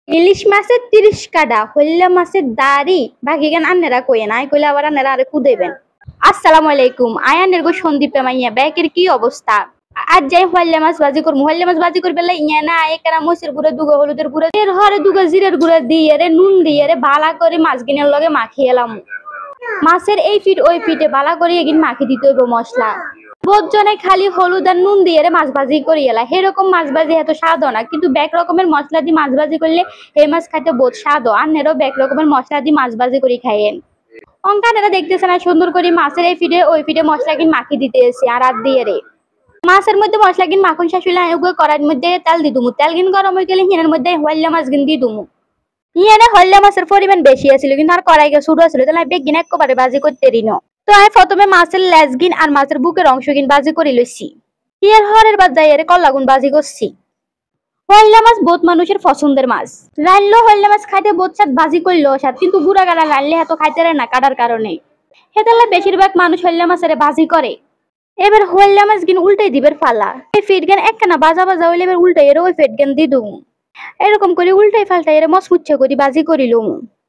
ইলিশ মাছের 30 কাটা, হইলা মাছের দাড়ি, বাকি গান আন্নেরা কইেন, আই কইলে আবার আন্নেরা আরে কুদেবেন। আসসালামু আলাইকুম, আয়ানের গো সন্দীপে মাইয়া ব্যাকের কি অবস্থা? আজ যাই হইলা মাছ ভাজি করবো, হইলা মাছ ভাজি করবে ইয়া না একারা মসের গুঁড়া দুগো হলুদের গুঁড়া এর হরে দুগো জিরের গুঁড়া দিয়ে রে নুন দিয়ে রে বালা করে মাছ গিনের লগে মাখিয়ে এলাম। মাছের এই ফিট ওই ফিটে বালা করে এগিন মাখি দিতে হইব মশলা। বোধজনে খালি হলুদ আর নুন দিয়ে মাছ ভাজি করি এলা, সেরকম মাছ ভাজি এত স্বাদ না, কিন্তু ব্যাক রকমের মশলা দিয়ে মাছ ভাজি করলে এই মাছ খাইতে বহুত স্বাদ। আন্নেরও ব্যাক রকমের মশলা দিয়ে মাছ ভাজি করে খাইয়েন। অঙ্কানেরা দেখতেছে না সুন্দর করে মাছের এই ফিটে ওই ফিটে মশলা কিন মাখি দিতে এসে আর রাত দিয়ে রে মাছের মধ্যে মশলা কিন মাখন শাশুলা কড়াইয়ের মধ্যে তেল দি দুমু, তেল কিন গরম হয়ে গেলে হিনের মধ্যে হইলা মাছ কিন দিয়ে দুমু। হিয়ানে হইলা মাছের পরিমাণ বেশি আছিল, কিন্তু আর কড়াই ছোট আছিল, তাহলে বেগিন একবারে ভাজি করতে রিনো। তো আমি প্রথমে মাছের লেজ গিন আর মাছের বুকের অংশ গিন ভাজি করে লইছি। হিয়ার হরের বাদ যাই কল্লা গুন ভাজি করছি। হইলা মাছ বহুত মানুষের পছন্দের মাছ, রাইলেও হইলা মাছ খাইতে বহুত স্বাদ, ভাজি করলেও স্বাদ, কিন্তু বুড়া গাড়া রাইলে এত খাইতে রে না কাটার কারণে। সেতালে বেশিরভাগ মানুষ হইলা মাছের ভাজি করে। এবার হইলা মাছ গিন উল্টাই দিবের ফালা, এই ফিট গেন একখানা বাজা বাজা হইলে এবার উল্টাই এর ওই ফিট গেন দি দুম। এরকম করে উল্টাই ফাল্টাই এর মচমুচ্ছে করি ভাজি করিলুম।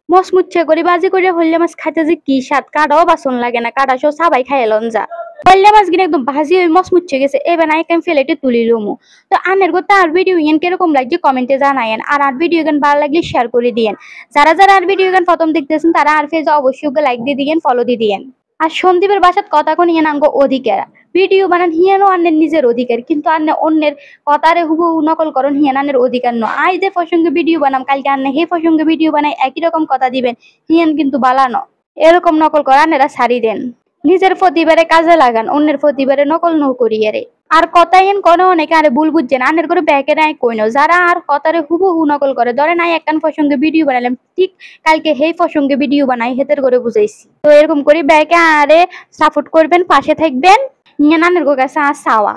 মচমুচ্ছে করে ভাজি করে হইলা মাছ খাইতে যে কি স্বাদ, কাটাও বাসন লাগে না, কাটা সব সবাই খাইয়ে লন যা। হইলা মাছ গিন একদম ভাজি ওই মচমুচ্ছে গেছে, এবার নাই কেন ফেলেটে তুলিলুম। তো আনের গো আর ভিডিও ইয়ান কিরকম লাগছে কমেন্টে জানায়েন, আর ভিডিও গান ভালো লাগলে শেয়ার করে দিয়েন। যারা যারা আর ভিডিও গান প্রথম দেখতেছেন তারা আর পেজে অবশ্যই লাইক দিয়ে দিয়েন, ফলো দিয়ে দিয়েন। আর সন্দীপের বাসাত কথা কোন ইয়ান আঙ্গ অধিকার, ভিডিও বানান হিয়ানো আন্নের নিজের অধিকার, কিন্তু আন্নে অন্যের কথারে হুবহু নকল করন হিয়ান আন্নের অধিকার নয়। আজ যে প্রসঙ্গে ভিডিও বানাম কালকে আন্নে হে প্রসঙ্গে ভিডিও বানাই একই রকম কথা দিবেন, হিয়ান কিন্তু বালানো। এরকম নকল করা আন্নেরা ছাড়ি দেন, নিজের প্রতিবারে কাজে লাগান, অন্যের প্রতিবারে নকল নৌ করিয়ে রে। আর কথা এন কোনো অনেকে আরে ভুল বুঝছেন, আন্নের করে ব্যাকে নাই কইনো যারা আর কথারে হুবহু নকল করে, ধরে নাই একখান প্রসঙ্গে ভিডিও বানাইলাম, ঠিক কালকে সেই প্রসঙ্গে ভিডিও বানাই হেতের করে বুঝাইছি। তো এরকম করে ব্যাকে আরে সাপোর্ট করবেন, পাশে থাকবেন, নিয়ে নানের কাছে আর চাওয়া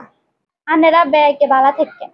আনেরা ব্যাকে ভালো থাকবেন।